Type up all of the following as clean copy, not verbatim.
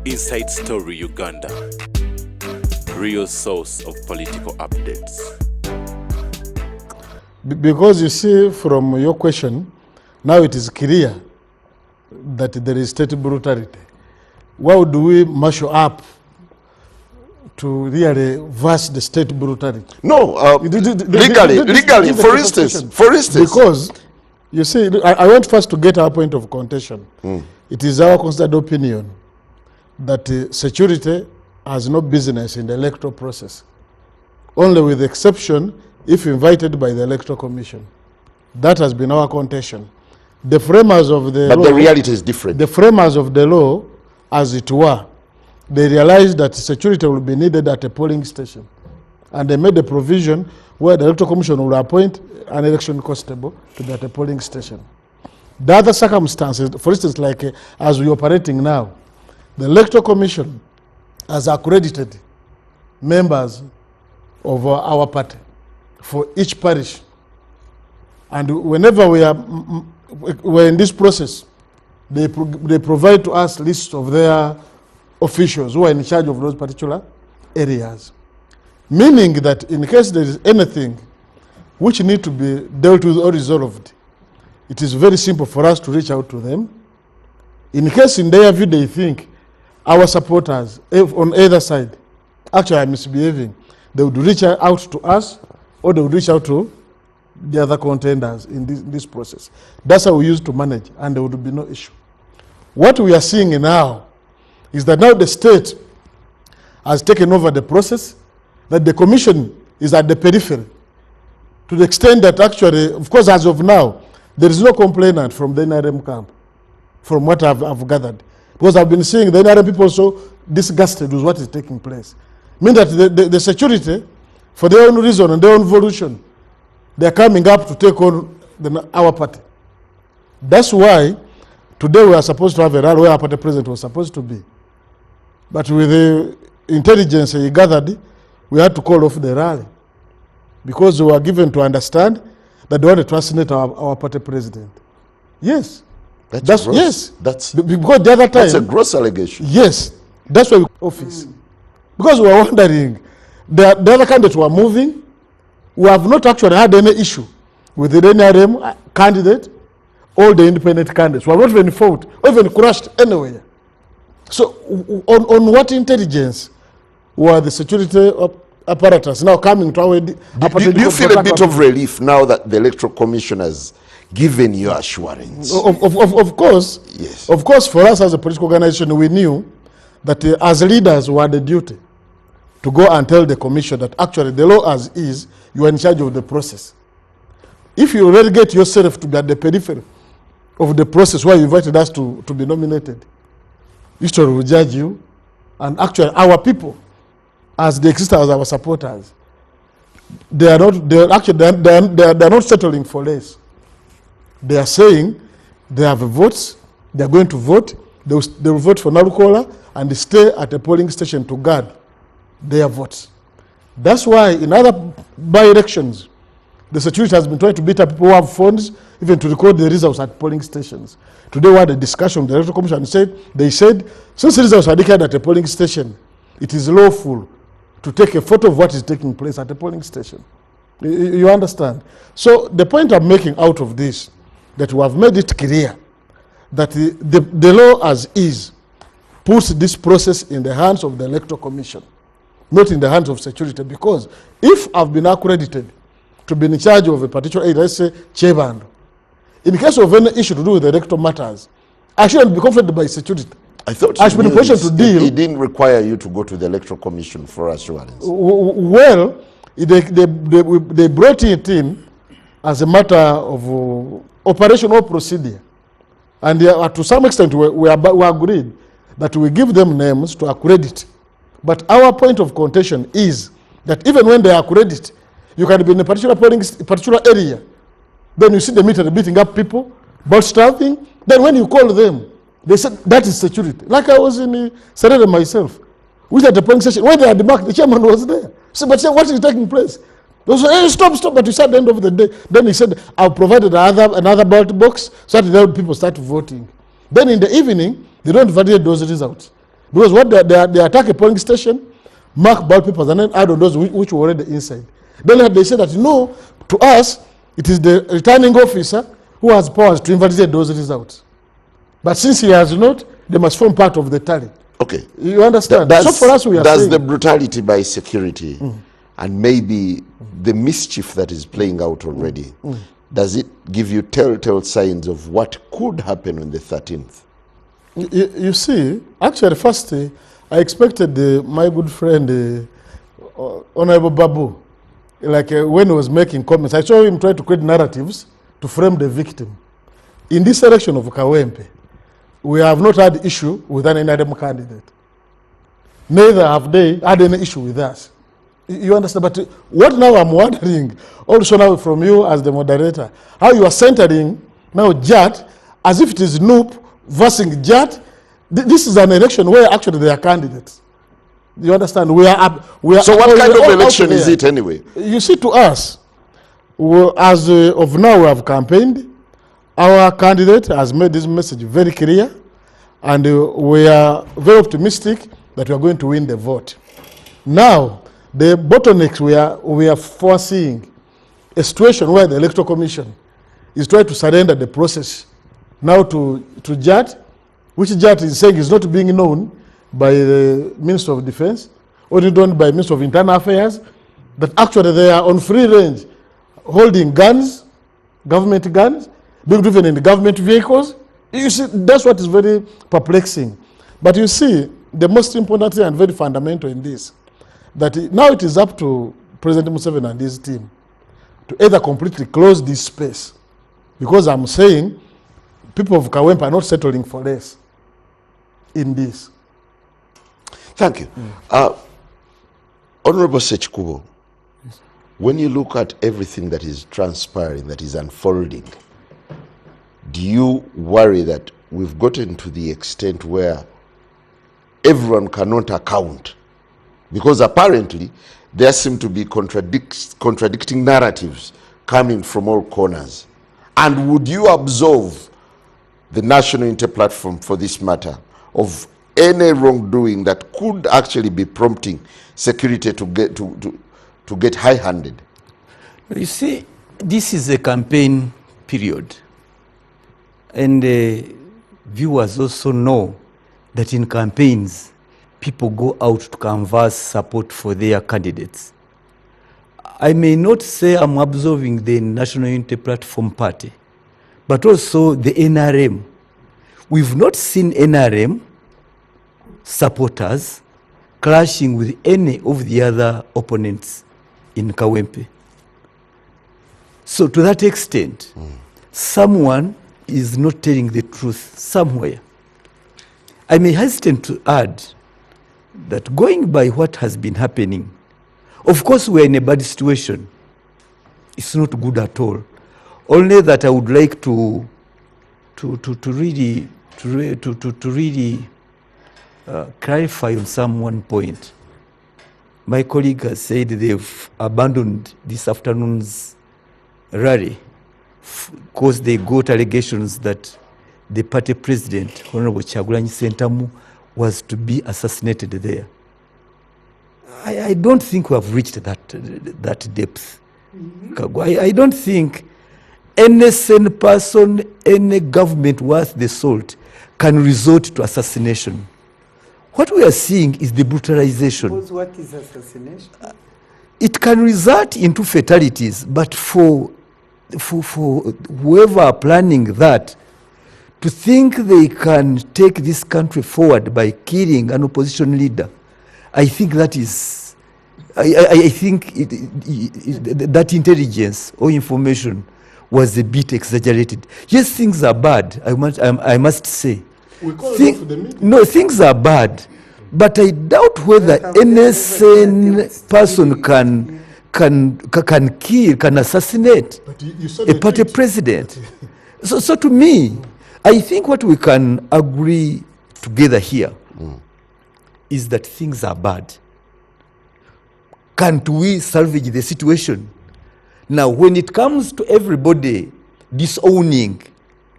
Inside Story Uganda, real source of political updates. Because you see from your question, now it is clear that there is state brutality. How do we marshal up to really verse the state brutality? No, legally, for instance. Because, you see, I want first to get our point of contention. It is our constant opinion that security has no business in the electoral process, only with the exception if invited by the Electoral Commission. That has been our contention. The framers of the law... But the reality is different. The framers of the law, as it were, they realized that security will be needed at a polling station. And they made a provision where the Electoral Commission will appoint an election constable to be at a polling station. The other circumstances, for instance, like as we're operating now, the Electoral Commission has accredited members of our party for each parish. And whenever we're in this process, they provide to us lists of their officials who are in charge of those particular areas. Meaning that in case there is anything which need to be dealt with or resolved, it is very simple for us to reach out to them. In case in their view they think our supporters on either side actually are misbehaving, they would reach out to us or they would reach out to the other contenders in this process. That's how we used to manage, and there would be no issue. What we are seeing now is that now the state has taken over the process, that the commission is at the periphery, to the extent that actually, of course, as of now, there is no complainant from the NRM camp, from what I've gathered. Because I've been seeing the NRM people so disgusted with what is taking place. Meaning that the security, for their own reason and their own volition, they are coming up to take on our party. That's why today we are supposed to have a rally where our party president was supposed to be. But with the intelligence he gathered, we had to call off the rally. Because we were given to understand that they want to assassinate our party president. Yes. That's gross. Yes. Because the other time, that's a gross allegation. Yes. That's why we office. Because we were wondering, the other candidates were moving. We have not actually had any issue with the NRM candidate or the independent candidates. We have not even fought or even crushed anywhere. So on what intelligence were the security apparatus now coming to our... Do you feel a bit of relief now that the Electoral Commission has given you assurance? Of course. Yes. Of course, for us as a political organization, we knew that as leaders we had the duty to go and tell the commission that actually the law as is, you are in charge of the process. If you relegate yourself to be at the periphery of the process where you invited us to be nominated, history will judge you, and actually our people, as they exist as our supporters, they are not settling for less. They are saying they have votes, they are going to vote, they will vote for Narukola and stay at a polling station to guard their votes. That's why in other by-elections, the security has been trying to beat up people who have phones, even to record the results at polling stations. Today we had a discussion with the Electoral Commission. They said, since the results are declared at a polling station, it is lawful to take a photo of what is taking place at a polling station. You understand? So the point I'm making out of this, that we have made it clear that the law as is puts this process in the hands of the Electoral Commission, not in the hands of security, because if I've been accredited to be in charge of a particular area, let's say Chebando, in case of any issue to do with electoral matters, I shouldn't be confronted by security. I thought I should be in a position to deal. It didn't require you to go to the Electoral Commission for assurance. Well, they brought it in as a matter of operational procedure. And to some extent, we agreed that we give them names to accredit. But our point of contention is that even when they are accredited, you can be in a particular area. Then you see the meter beating up people, but starving. Then when you call them, they said that is security. Like I was in Serena myself. We had a polling station. When they had the mark, the chairman was there. So, but what is taking place? They said, hey, stop. But you said at the end of the day, then he said, I've provided another ballot box so that people start voting. Then in the evening, they don't validate those results. Because what they attack a polling station, mark ballot papers, and then add on those which were already inside. Then they say that, no, to us, it is the returning officer who has powers to invalidate those results. But since he has not, they must form part of the tally. Okay. You understand? So for us, we are does saying, the brutality by security and maybe the mischief that is playing out already, does it give you telltale signs of what could happen on the 13th? You see, actually, first, I expected my good friend, Honorable Babu, like when he was making comments, I saw him try to create narratives to frame the victim. In this election of Kawempe, we have not had issue with any other candidate. Neither have they had any issue with us. You understand? But what now I'm wondering, also now from you as the moderator, how you are centering now JAT as if it is Noop versus JAT. This is an election where actually they are candidates. You understand? We are. So what kind of election is it anyway? You see, to us, as of now, we have campaigned. Our candidate has made this message very clear, and we are very optimistic that we are going to win the vote. Now, the bottlenecks we are foreseeing a situation where the Electoral Commission is trying to surrender the process now to JAT, which JAT is saying is not being known by the Minister of Defense, only done by Minister of Internal Affairs, that actually they are on free range, holding guns, government guns, being driven in the government vehicles. You see, that's what is very perplexing. But you see, the most important thing and very fundamental in this, that now it is up to President Museveni and his team to either completely close this space, because I'm saying people of Kawempe are not settling for less in this. Thank you. Honorable Sechikubo, when you look at everything that is transpiring, that is unfolding, do you worry that we've gotten to the extent where everyone cannot account? Because apparently there seem to be contradicting narratives coming from all corners. And would you absolve the National Inter-Platform for this matter of any wrongdoing that could actually be prompting security to get high-handed? You see, this is a campaign period. And viewers also know that in campaigns, people go out to canvass support for their candidates. I may not say I'm absolving the National Unity Platform Party, but also the NRM. We've not seen NRM supporters clashing with any of the other opponents in Kawempe. So to that extent, someone is not telling the truth somewhere. I may hesitate to add that going by what has been happening, of course we're in a bad situation. It's not good at all. Only that I would like to really clarify on one point. My colleague has said they've abandoned this afternoon's rally because they got allegations that the party president, Honorable Kyagulanyi Ssentamu, was to be assassinated there. I don't think we have reached that depth. I don't think any sane person, any government worth the salt can resort to assassination. What we are seeing is the brutalization. Because what is assassination? It can result into fatalities, but for whoever are planning that, to think they can take this country forward by killing an opposition leader, I think that is, I think that intelligence or information was a bit exaggerated. Yes, things are bad, I must say. No, things are bad, but I doubt whether any sane person can kill, can assassinate a party president. So to me, I think what we can agree together here is that things are bad. Can't we salvage the situation? Now, when it comes to everybody disowning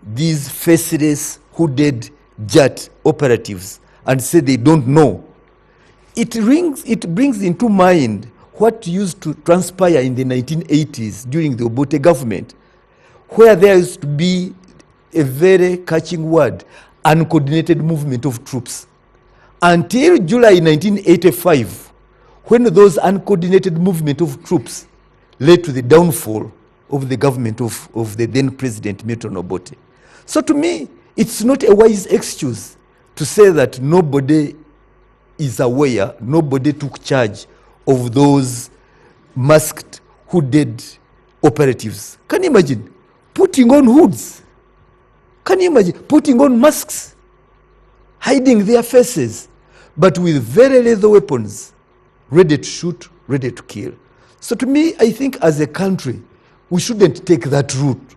these faceless, hooded JAT operatives and say they don't know, it brings into mind what used to transpire in the 1980s during the Obote government, where there used to be a very catching word, uncoordinated movement of troops. Until July 1985, when those uncoordinated movement of troops led to the downfall of the government of the then President Milton Obote. So to me, it's not a wise excuse to say that nobody is aware, nobody took charge of those masked, hooded operatives. Can you imagine putting on hoods? Can you imagine putting on masks, hiding their faces, but with very lethal weapons, ready to shoot, ready to kill? So to me, I think as a country, we shouldn't take that route.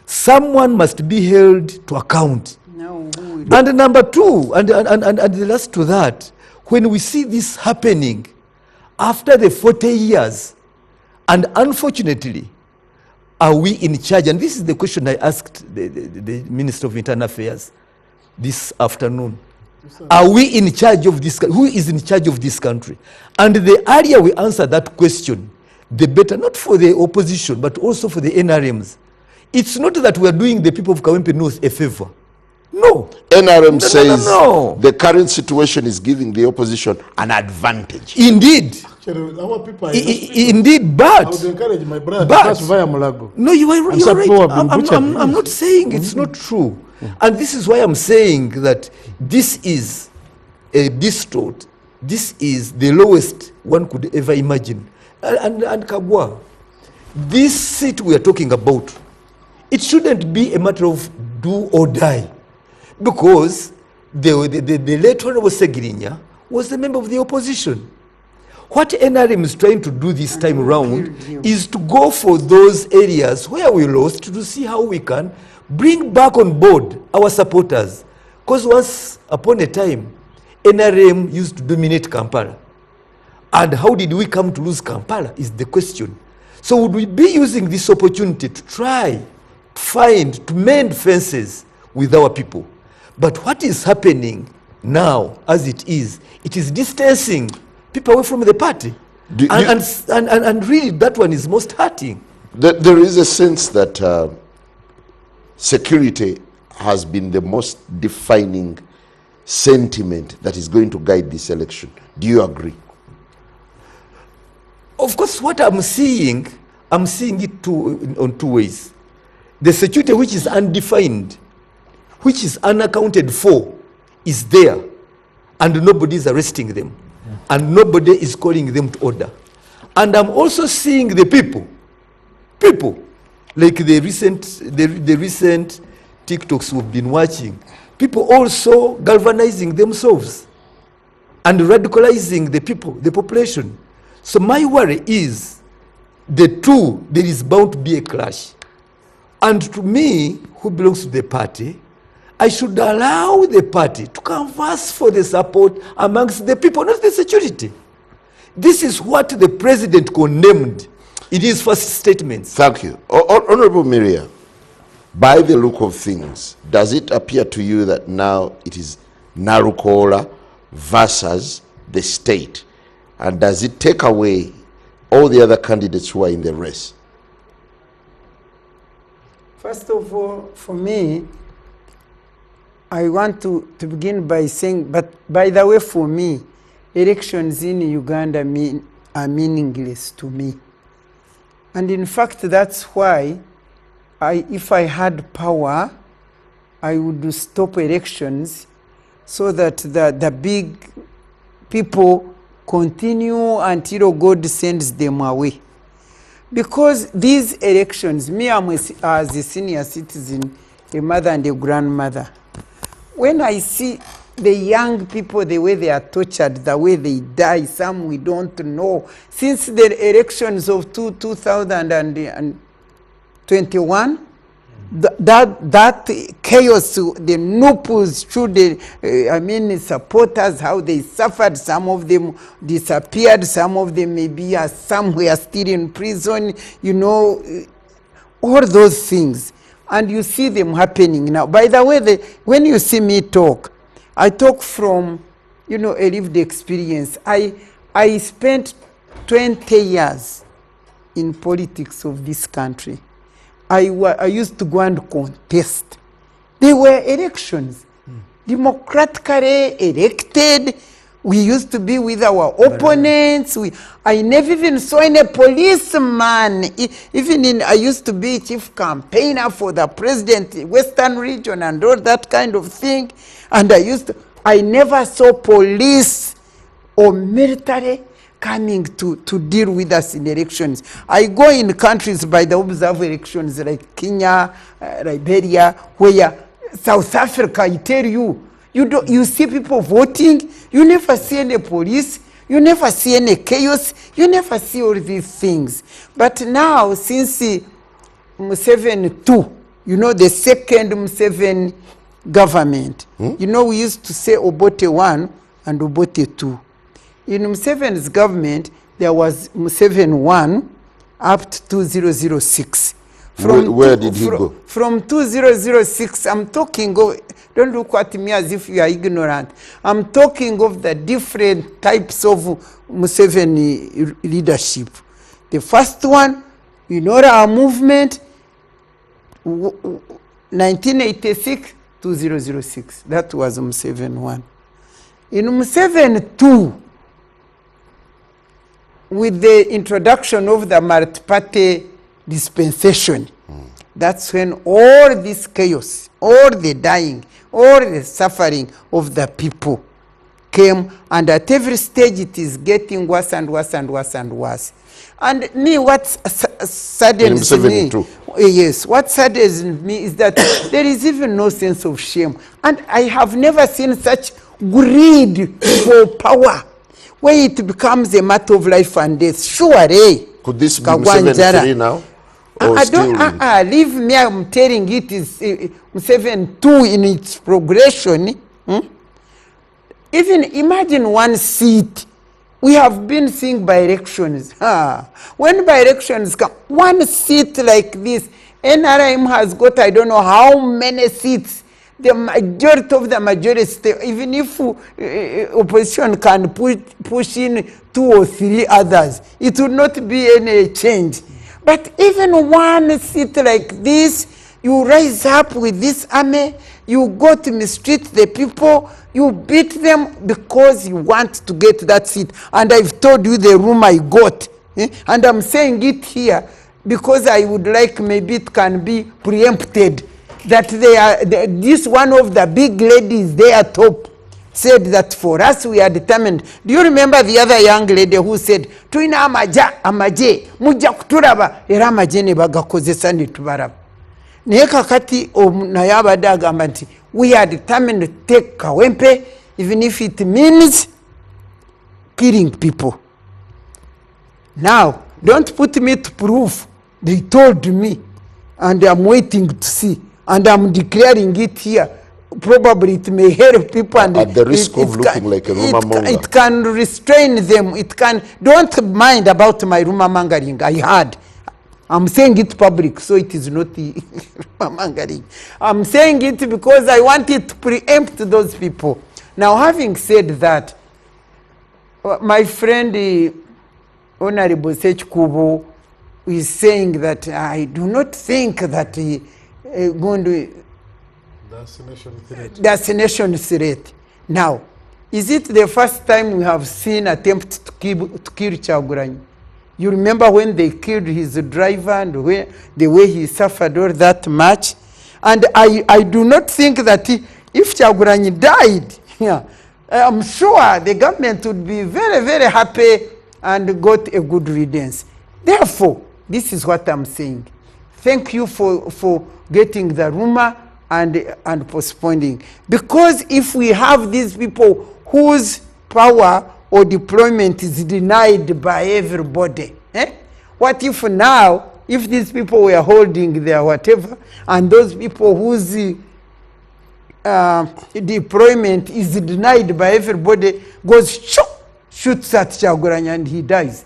Someone must be held to account. No, And number two, and the last to that, when we see this happening after the 40 years, and unfortunately, are we in charge? And this is the question I asked the Minister of Internal Affairs this afternoon. Are we in charge of this? Who is in charge of this country? And the earlier we answer that question, the better, not for the opposition, but also for the NRMs. It's not that we are doing the people of Kawempe North a favor. No. NRM says no. the current situation is giving the opposition an advantage. Indeed. Our people are Indeed, I but would encourage my brother But- to pass via Mulago. no, you are And you're some right. people have been butchered. I'm not saying it's not true. And this is why I'm saying that this is a distort. This is the lowest one could ever imagine. And Kagwa, this seat we are talking about, it shouldn't be a matter of do or die. Because the late Honorable Segirinya was a member of the opposition. What NRM is trying to do this time around is to go for those areas where we lost to see how we can bring back on board our supporters. Because once upon a time, NRM used to dominate Kampala. And how did we come to lose Kampala is the question. So would we be using this opportunity to try to mend fences with our people? But what is happening now, as it is distancing people away from the party. And really, that one is most hurting. There is a sense that security has been the most defining sentiment that is going to guide this election. Do you agree? Of course, what I'm seeing it on two ways. The security which is undefined, which is unaccounted for, is there, and nobody is arresting them, and nobody is calling them to order. And I'm also seeing the people, like the recent TikToks we've been watching, people also galvanizing themselves and radicalizing the people, the population. So my worry is the two, there is bound to be a clash. And to me, who belongs to the party, I should allow the party to canvass for the support amongst the people, not the security. This is what the president condemned in his first statements. Thank you. Honorable Miria, by the look of things, does it appear to you that now it is Narukola versus the state? And does it take away all the other candidates who are in the race? First of all, for me, I want to begin by saying, but by the way, for me, elections in Uganda are meaningless to me. And in fact, that's why if I had power, I would stop elections so that the big people continue until God sends them away. Because these elections, me as a senior citizen, a mother and a grandmother, when I see the young people, the way they are tortured, the way they die, some we don't know. Since the elections of 2021, that chaos, the NUPUs, supporters, how they suffered, some of them disappeared, some of them maybe are somewhere still in prison, all those things. And you see them happening now. By the way, when you see me talk, I talk from, you know, a lived experience. I spent 20 years in politics of this country. I used to go and contest. There were elections, democratically elected. We used to be with our opponents. I never even saw any policeman. I used to be chief campaigner for the president, Western region and all that kind of thing. And I never saw police or military coming to deal with us in elections. I go in countries by the observe elections like Kenya, Liberia, where South Africa, I tell you, you see people voting, you never see any police, you never see any chaos, you never see all these things. But now, since Museveni 2, you know, the second Museveni government, you know, we used to say Obote 1 and Obote 2. In Museveni's government, there was Museveni 1 up to 2006. Where did he go? From 2006, I'm talking of, don't look at me as if you are ignorant. I'm talking of the different types of Museveni leadership. The first one, you know, our movement, 1986 to 2006. That was Museveni 1. In Museveni 2, with the introduction of the multi-party dispensation, that's when all this chaos, all the dying, all the suffering of the people came, and at every stage it is getting worse and worse and worse and worse. And me, what saddens me, yes, what saddens me is that there is even no sense of shame. And I have never seen such greed for power, where it becomes a matter of life and death. Surely. Could this be Museveni 3 now? I don't, leave me, I'm telling it is Museveni 2 in its progression. Even imagine one seat. We have been seeing by-elections. When by-elections come, one seat like this, NRM has got, I don't know how many seats. The majority of the majority, even if opposition can push in 2 or 3 others, it would not be any change. But even one seat like this, you rise up with this army, you go to mistreat the people, you beat them because you want to get that seat. And I've told you the room I got. And I'm saying it here because I would like maybe it can be preempted. That this one of the big ladies there top said that for us we are determined. Do you remember the other young lady who said, Tuina amaje, muja kuturaba, era amaje ne bagakozesa ne tubaraba. Naye kakati naye abadde agamba nti we are determined to take Kawempe even if it means killing people. Now, don't put me to proof. They told me, and I'm waiting to see. And I'm declaring it here. Probably it may help people, and at the risk of looking like a rumor monger. It can restrain them. It can. Don't mind about my rumor mongering. I heard. I'm saying it public, so it is not the rumor mongering. I'm saying it because I want it to preempt those people. Now, having said that, my friend Honorable Sechkubo is saying that I do not think that going to that's a nation threat. Now, is it the first time we have seen attempt to kill Kyagulanyi? You remember when they killed his driver and the way he suffered all that much? And I do not think that if Kyagulanyi died, I'm sure the government would be very, very happy and got a good riddance. Therefore, this is what I'm saying. Thank you for getting the rumor and postponing. Because if we have these people whose power or deployment is denied by everybody, what if now, if these people were holding their whatever, and those people whose deployment is denied by everybody goes shoots at Kyagulanyi and he dies.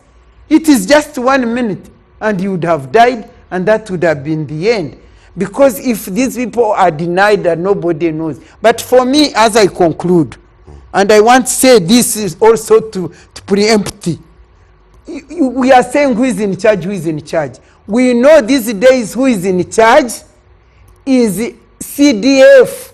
It is just 1 minute and he would have died, and that would have been the end. because if these people are denied that nobody knows. But for me, as I conclude, and I want to say this is also to preempt, we are saying who is in charge, who is in charge. We know these days who is in charge is CDF.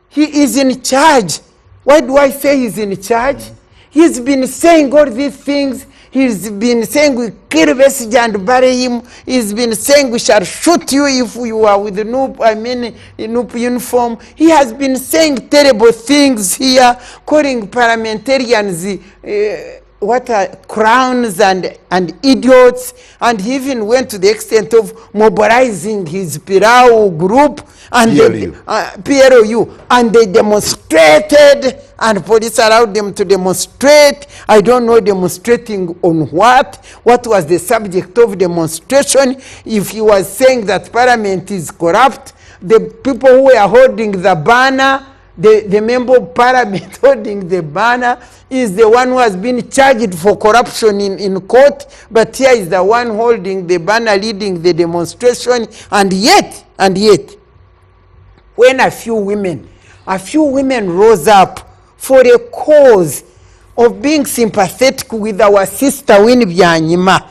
He is in charge. Why do I say he's in charge? He's been saying all these things. He's been saying we kill Besigye and bury him. He's been saying we shall shoot you if you are with the NUP uniform. He has been saying terrible things here, calling parliamentarians crowns and idiots, and he even went to the extent of mobilizing his Pirau group and PLU, and they demonstrated, and police allowed them to demonstrate. I don't know demonstrating on what was the subject of demonstration. If he was saying that parliament is corrupt, the people who were holding the banner, the member of parliament holding the banner is the one who has been charged for corruption in court, but here is the one holding the banner leading the demonstration. And yet, when a few women rose up for a cause of being sympathetic with our sister Winnie Byanyima,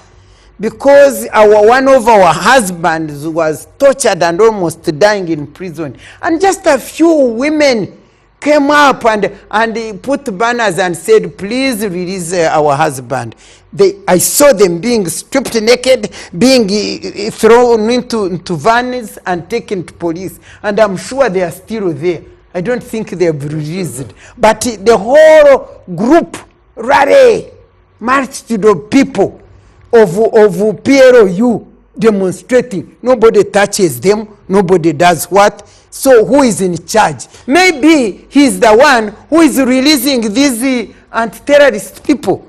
because one of our husbands was tortured and almost dying in prison, and just a few women came up and put banners and said, please release our husband. I saw them being stripped naked, being thrown into vans and taken to police, and I'm sure they are still there. I don't think they have released. But the whole group rally marched to the people of PLU demonstrating. Nobody touches them, nobody does what. So who is in charge? Maybe he's the one who is releasing these anti-terrorist people.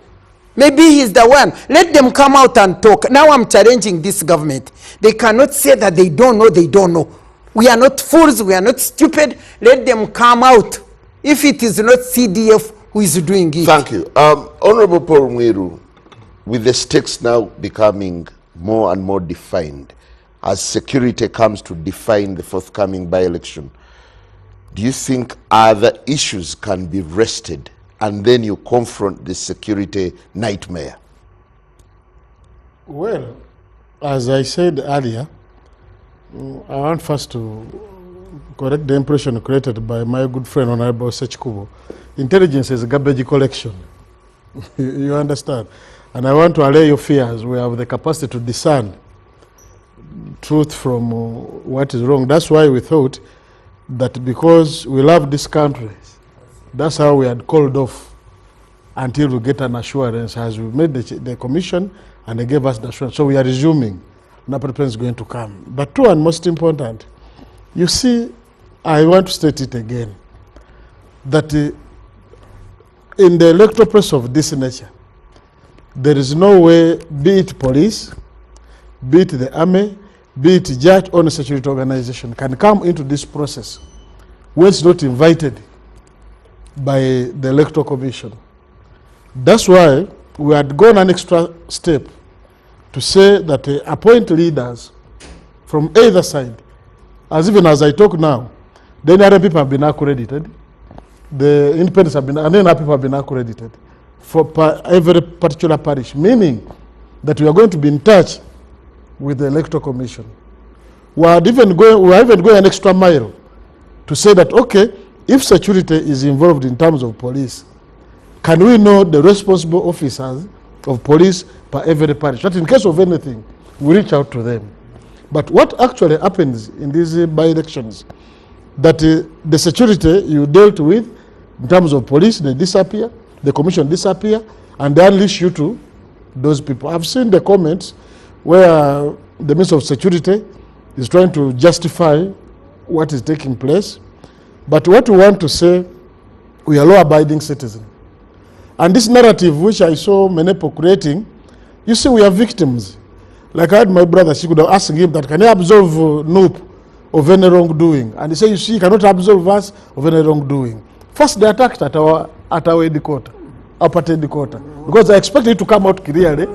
Maybe he's the one. Let them come out and talk. Now I'm challenging this government. They cannot say that they don't know. We are not fools, we are not stupid. Let them come out. If it is not CDF who is doing it. Thank you. Honorable Paul Mwiru, with the stakes now becoming more and more defined, as security comes to define the forthcoming by-election, do you think other issues can be rested and then you confront the security nightmare? Well, as I said earlier, I want first to correct the impression created by my good friend Honorable Sechkubo. Intelligence is garbage collection. You understand? And I want to allay your fears. We have the capacity to discern truth from what is wrong. That's why we thought that because we love this country, that's how we had called off until we get an assurance, as we made the commission and they gave us the assurance. So we are resuming. NAPREP is going to come. But two, and most important, you see, I want to state it again, that in the electoral process of this nature, there is no way, be it police, be it the army, be it judge or a security organization, can come into this process when it's not invited by the electoral commission. That's why we had gone an extra step to say that appoint leaders from either side. Even as I talk now, the NRM people have been accredited, the independents have been, and then people have been accredited for every particular parish, meaning that we are going to be in touch with the electoral commission. We are even going an extra mile to say that, okay, if security is involved in terms of police, can we know the responsible officers of police per every parish? That in case of anything, we reach out to them. But what actually happens in these by-elections, that the security you dealt with in terms of police, they disappear, the commission disappear, and they unleash you to those people. I've seen the comments where the Minister of Security is trying to justify what is taking place. But what we want to say, we are law-abiding citizens. And this narrative, which I saw many people creating, you see, we are victims. Like I had my brother, she could have asked him that, can you absolve NUP of any wrongdoing? And he said, you see, you cannot absolve us of any wrongdoing. First, they attacked at our headquarters, our party headquarters, because I expected it to come out clearly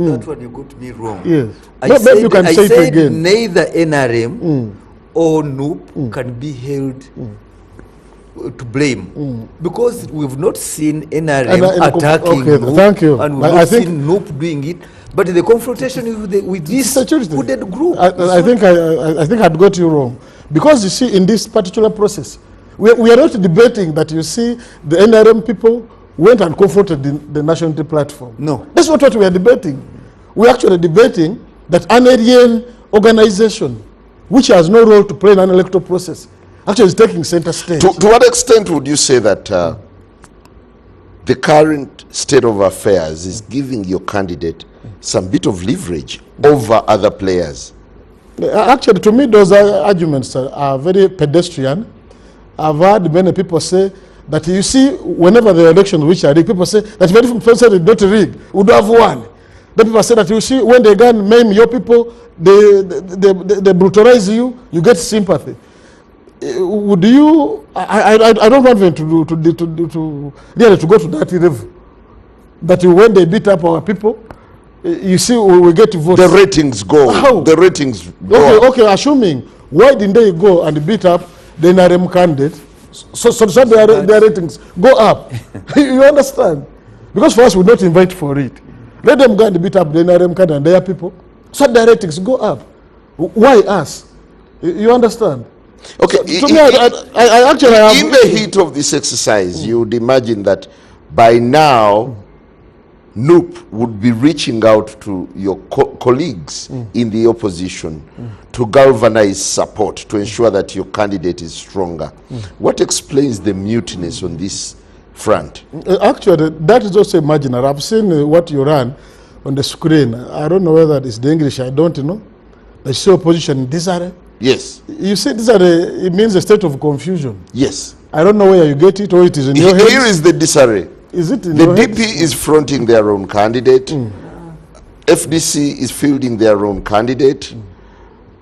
that one you got me wrong. Yes. I Maybe said, you can I say it said again. neither NRM or NUP can be held to blame because we've not seen NRM attacking okay, NUP, thank you. and we've I not think- seen NUP doing it. But the confrontation with this Security. hooded group. I think I'd got you wrong. Because you see, in this particular process, we are not debating that you see the NRM people went and confronted the National Unity Platform. No. That's not what we are debating. We're actually debating that an alien organization, which has no role to play in an electoral process, actually is taking center stage. To what extent would you say that the current state of affairs is giving your candidate some bit of leverage over other players? Actually, to me, those arguments are very pedestrian. I've heard many people say that, you see, whenever the elections which are rigged, people say that when the president is not rigged, would have won. Then people say that, you see, when they go and maim your people, they brutalize you, you get sympathy. Would you? I don't want them to really to go to that level. That when they beat up our people, you see, we get votes. The ratings go. How? The ratings go. Okay, assuming, why didn't they go and beat up the NRM candidate so their ratings go up? You understand? Because for us, we don't invite for it. Let them go and beat up the NRM candidate and their people so their ratings go up. Why us? You understand? Okay. To me, I actually have... In the heat of this exercise, you would imagine that by now, NUP would be reaching out to your colleagues in the opposition to galvanize support to ensure that your candidate is stronger. What explains the mutiness on this front? Actually, that is also imaginary. I've seen what you ran on the screen. I don't know whether it's the English, I don't know. The show opposition in disarray. Yes. You see, disarray, it means a state of confusion. Yes. I don't know where you get it, or it is in your head. Here is the disarray. Is it in The your DP heads? is fronting their own candidate. FDC is fielding their own candidate.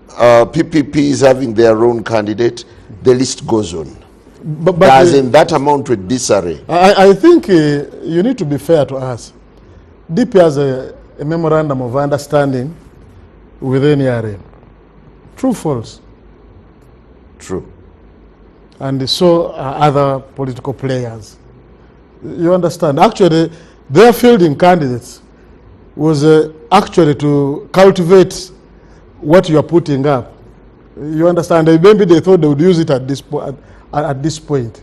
PPP is having their own candidate. The list goes on. But Doesn't that amount to a disarray? I think you need to be fair to us. DP has a memorandum of understanding with NRM. True, false? True. And so are other political players. You understand? Actually, their fielding candidates was actually to cultivate what you are putting up. You understand? Maybe they thought they would use it at this point.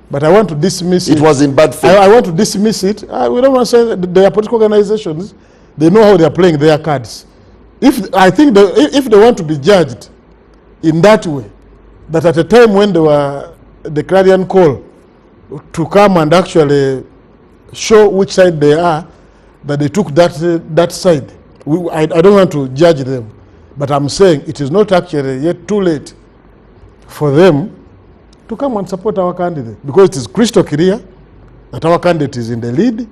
But I want to dismiss it. It was in bad faith. I want to dismiss it. We don't want to say that they are political organizations. They know how they are playing their cards. If they want to be judged in that way, that at a time when they were the clarion call to come and actually show which side they are, that they took that side. I don't want to judge them, but I'm saying it is not actually yet too late for them to come and support our candidate, because it is crystal clear that our candidate is in the lead,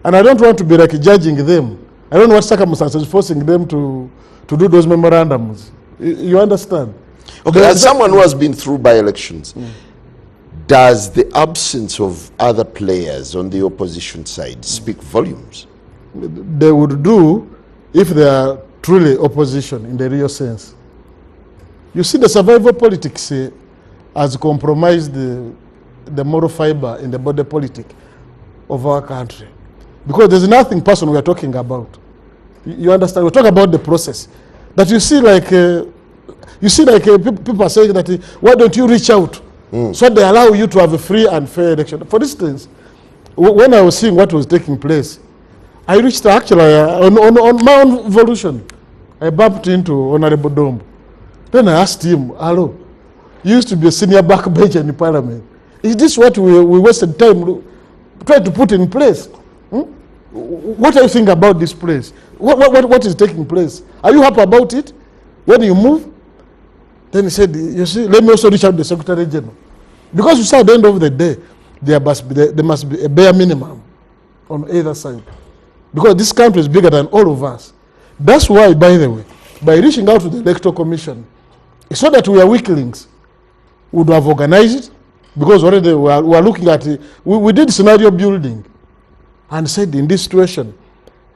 and I don't want to be like judging them. I don't know what circumstances forcing them to do those memorandums. You understand? Okay, as someone who has been through by-elections, does the absence of other players on the opposition side speak volumes? They would do if they are truly opposition in the real sense. You see, the survival politics has compromised the moral fiber in the body politic of our country. Because there's nothing personal we are talking about. You understand? We're talking about the process. That you see people are saying that, why don't you reach out? So they allow you to have a free and fair election. For instance, when I was seeing what was taking place, I reached actually on my own volition. I bumped into Honorable Dombo. Then I asked him, hello, you used to be a senior backbencher in the parliament. Is this what we wasted time trying to put in place? What do you think about this place? What is taking place? Are you happy about it when you move? Then he said, you see, let me also reach out to the Secretary General. Because you see, at the end of the day, there must be a bare minimum on either side. Because this country is bigger than all of us. That's why, by the way, by reaching out to the Electoral Commission, it's not that we are weaklings. We would have organized it, because already we are looking at it. We did scenario building and said, in this situation,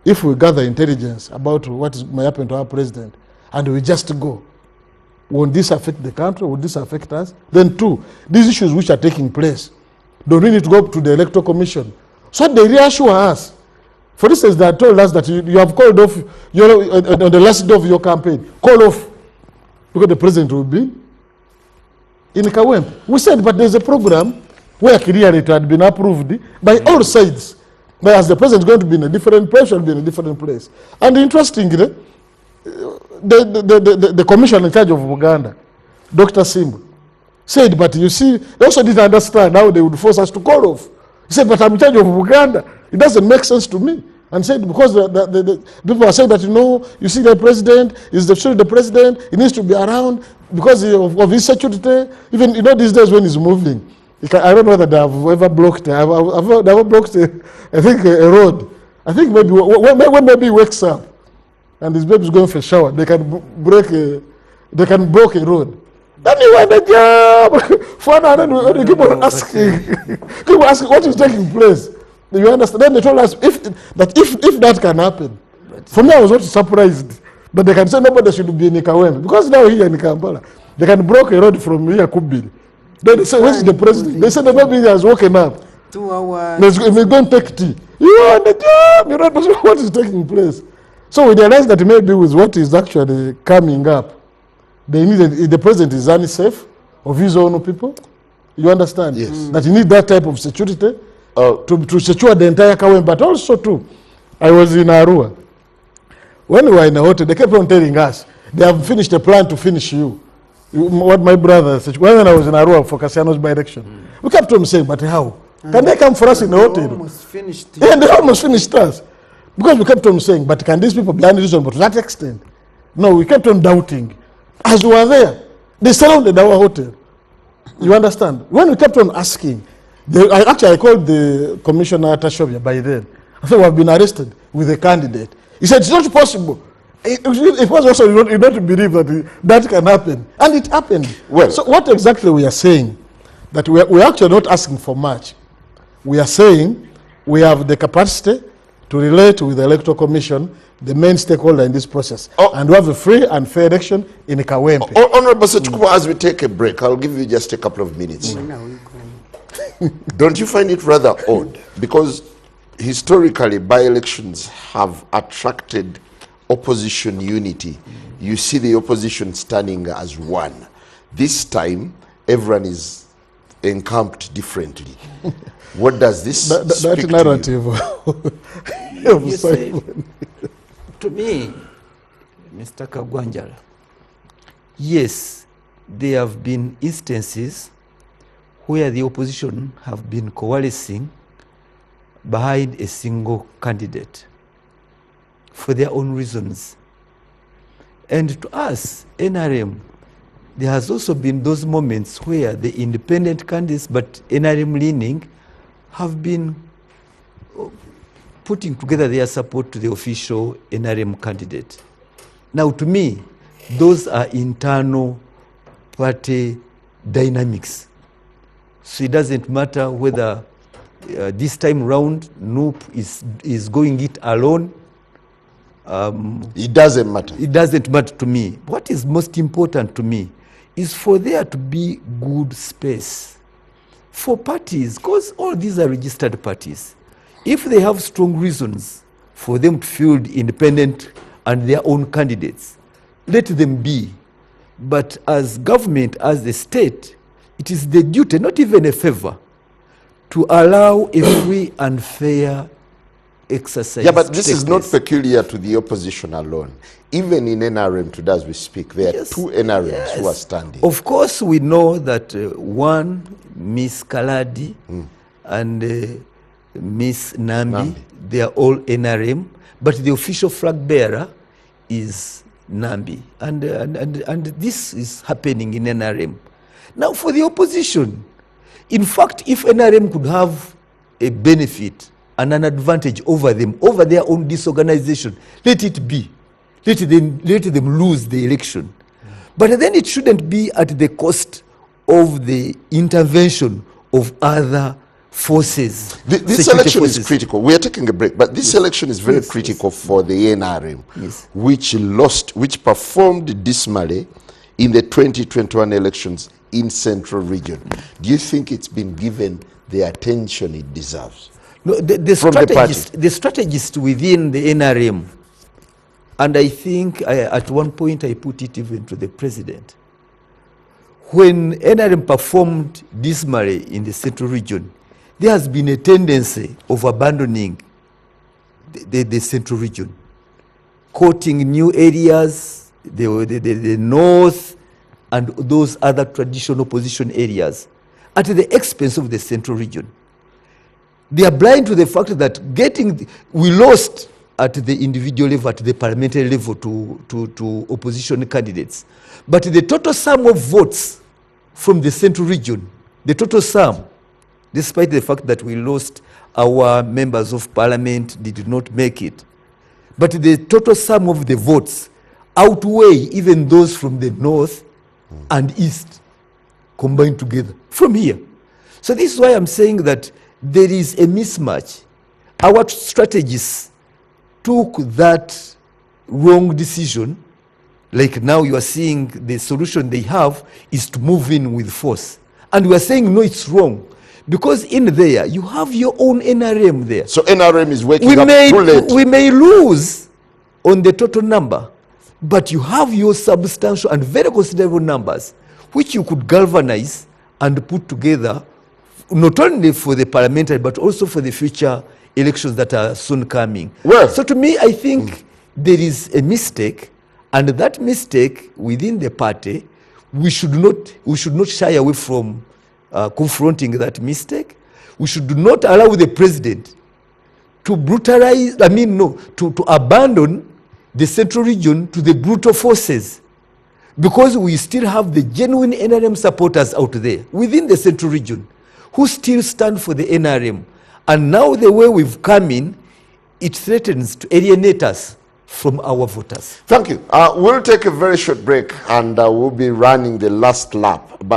if we gather intelligence about what may happen to our president and we just go, won't this affect the country? Would this affect us? Then two, these issues which are taking place, don't we need to go to the Electoral Commission? So they reassure us. For instance, they told us that you have called off on the last day of your campaign, call off, because the president will be in Kawempe. We said, but there's a program where clearly it had been approved by all sides. But as the president is going to be in a different place, will be in a different place. And interestingly, the commissioner in charge of Uganda, Dr. Simba, said, but you see, they also didn't understand how they would force us to call off. He said, but I'm in charge of Uganda. It doesn't make sense to me. And said, because the people are saying that, you see the president, is the president, he needs to be around because of his security. Even, these days when he's moving, I don't know that they have ever blocked, I've never blocked, I think, a road. I think maybe when maybe he wakes up and his baby's going for a shower, they can block a road. Then he went a job. For another, people asking, what is taking place. You understand? Then they told us if that can happen. For me, I was not surprised. But they can say nobody should be in Kawempe. Because now here in Kampala, they can block a road from here, Kubili. Then they say, where's the president? They said the baby has woken up. 2 hours. They're going to take tea. You are on the job. You don't know what is taking place. So we realized that maybe with what is actually coming up, the president is unsafe of his own people. You understand? Yes. That he need that type of security to secure the entire Kawempe. But also too, I was in Arua. When we were in a hotel, they kept on telling us, they have finished a plan to finish you. What my brother said, when I was in Arua for Cassiano's by-election, we kept on saying, but how? Can they come for us in the hotel? Almost finished. Yeah, they almost finished us. Because we kept on saying, but can these people be unreasonable to that extent? No, we kept on doubting. As we were there, they surrounded our hotel. You understand? When we kept on asking, I called the Commissioner Tashovia by then. I said, we have been arrested with a candidate. He said, it's not possible. It was also you not to believe that can happen. And it happened. Well, so what exactly we are saying, that we're actually not asking for much. We are saying we have the capacity to relate with the Electoral Commission, the main stakeholder in this process, and we have a free and fair election in Kawempe. Honorable Sechukubo, as we take a break, I'll give you just a couple of minutes. Don't you find it rather odd? Because historically, by-elections have attracted opposition unity. You see the opposition standing as one. This time, everyone is encamped differently. What does this speak that narrative You say, to me, Mr. Kagwanjala, yes, there have been instances where the opposition have been coalescing behind a single candidate for their own reasons. And to us, NRM, there has also been those moments where the independent candidates, but NRM leaning, have been putting together their support to the official NRM candidate. Now, to me, those are internal party dynamics. So it doesn't matter whether this time round NUP is going it alone. It doesn't matter. It doesn't matter to me. What is most important to me is for there to be good space for parties, because all these are registered parties. If they have strong reasons for them to field independent and their own candidates, let them be. But as government, as the state, it is the duty, not even a favor, to allow a free and fair exercise. Yeah, but this is not peculiar to the opposition alone. Even in NRM today, as we speak, there are two NRMs who are standing. Of course, we know that one, Miss Kaladi and Miss Nambi, they are all NRM, but the official flag bearer is Nambi. And this is happening in NRM. Now, for the opposition, in fact, if NRM could have a benefit and an advantage over them, over their own disorganization, let it be. Let them lose the election. But then it shouldn't be at the cost of the intervention of other forces. This security election forces. is critical. We are taking a break, but this election is very critical for the NRM, which performed dismally in the 2021 elections in Central Region. Do you think it's been given the attention it deserves? No, the strategist within the NRM, and I think at one point I put it even to the president, when NRM performed dismally in the Central Region, there has been a tendency of abandoning the Central Region, quoting new areas, the North, and those other traditional opposition areas at the expense of the Central Region. They are blind to the fact that we lost at the individual level, at the parliamentary level to opposition candidates. But the total sum of votes from the Central Region, the total sum, despite the fact that we lost our members of parliament, they did not make it. But the total sum of the votes outweigh even those from the North and East combined together from here. So this is why I'm saying that there is a mismatch. Our strategists took that wrong decision. Like now you are seeing the solution they have is to move in with force. And we are saying, no, it's wrong. Because in there, you have your own NRM there. So NRM is waking up too late. We may lose on the total number, but you have your substantial and very considerable numbers, which you could galvanize and put together, not only for the parliamentary, but also for the future elections that are soon coming. Well, so to me, I think there is a mistake, and that mistake within the party, we should not shy away from confronting that mistake. We should not allow the president to brutalize, to abandon the Central Region to the brutal forces, because we still have the genuine NRM supporters out there within the Central Region who still stand for the NRM. And now the way we've come in, it threatens to alienate us from our voters. Thank you. We'll take a very short break, and we'll be running the last lap. But